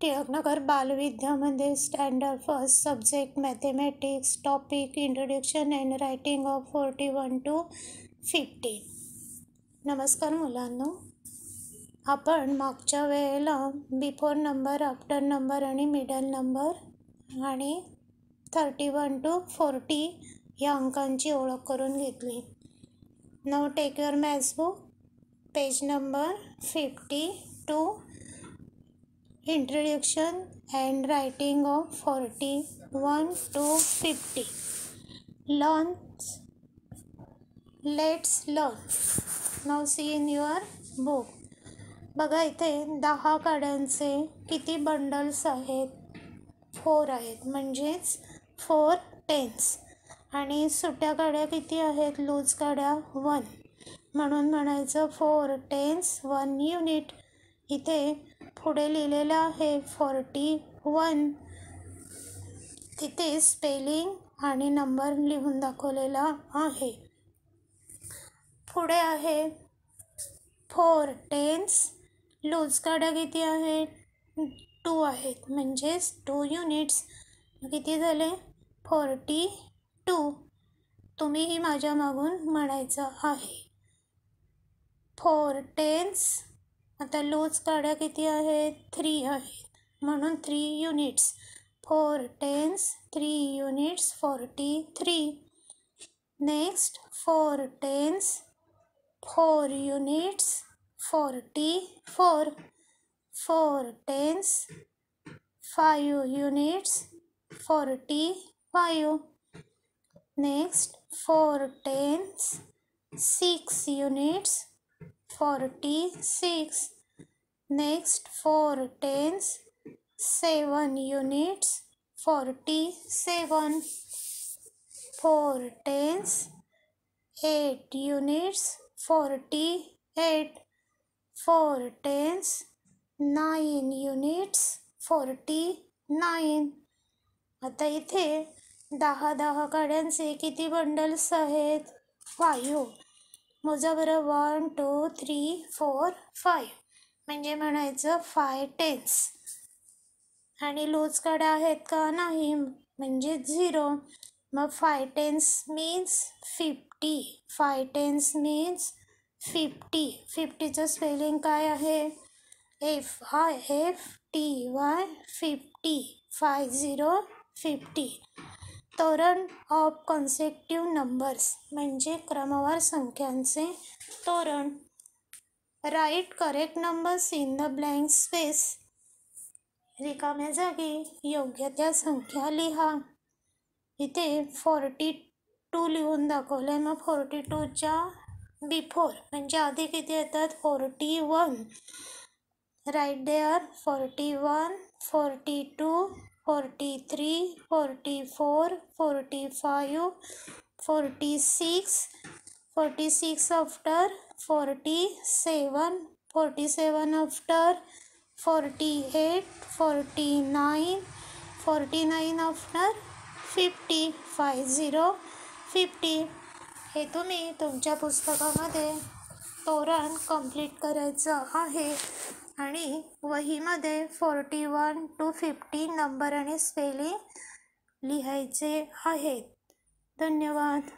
टिळकनगर बालविद्यामध्ये standard first subject mathematics topic introduction and writing of 41 to 50. नमस्कार मुलांनो, आपण मागच्या वेळेला बिफोर नंबर, आफ्टर नंबर आणि मिडल नंबर आणि 31 to 40 या अंकांची ओळख करून घेतली. Now take your maths book, page number 52, Introduction and writing of 41 to 50. Let's learn. Now see in your book. बघा इथे 10 काड्यांचे किती बंडल्स आहेत? 4 आहेत, म्हणजेच 4 टेन्स. आणि सुट्या काड्या किती आहेत? लूज काड्या 1, म्हणून म्हणायचं 4 टेन्स 1 युनिट. इथे पुढे लिहिलेलं आहे 41. तिथे स्पेलिंग आणि नंबर लिहून दाखवलेला आहे. पुढे आहे 4 टेन्स, लूज काड्या किती आहेत? 2 आहेत, म्हणजेच 2 युनिट्स. किती झाले? 42. तुम्हीही माझ्या मागून म्हणायचं आहे 4 टेन्स. आता लूज काड्या किती आहेत? 3 आहेत, म्हणून 3 units. 4 tens 3 units 43. Next 4 tens 4 units 44. 4 tens 5 units 45. Next 4 tens 6 units 46. Next 4 tens 7 units 47. 4 tens 8 units 48. 4 tens 9 units 49. आता इथे 10 काड्यांचे किती बंडल्स आहेत? 5. मोजा बरं, 1 2 3 4 5, म्हणजे म्हणायचं 5 टेन्स. आणि लूज काड्या आहेत का? नाही, म्हणजे 0. मग 5 टेन्स मीन्स 50. 5 tens means 50. 50चं स्पेलिंग काय आहे? FIFTY 50. 50. तोरण ऑफ कॉन्सेक्टिव्ह नंबर्स म्हणजे क्रमवार संख्यांचे तोरण. Write correct numbers in the blank space. रिकाम्या जागी योग्य त्या संख्या लिहा. इथे 42 लिहून दाखवले. मग 42च्या बिफोर म्हणजे आधी किती येतात? 41. Write there 41, 42, 43, 44, 45, 46. 46 after 47. 47 after 48. 49. 49 after 50. 50. हे तुम्ही तुमच्या पुस्तकामध्ये तोरण कंप्लीट करायचं आहे आणि वहीमध्ये 41 to 50 नंबर आणि स्पेलिंग लिहायचे आहेत. धन्यवाद.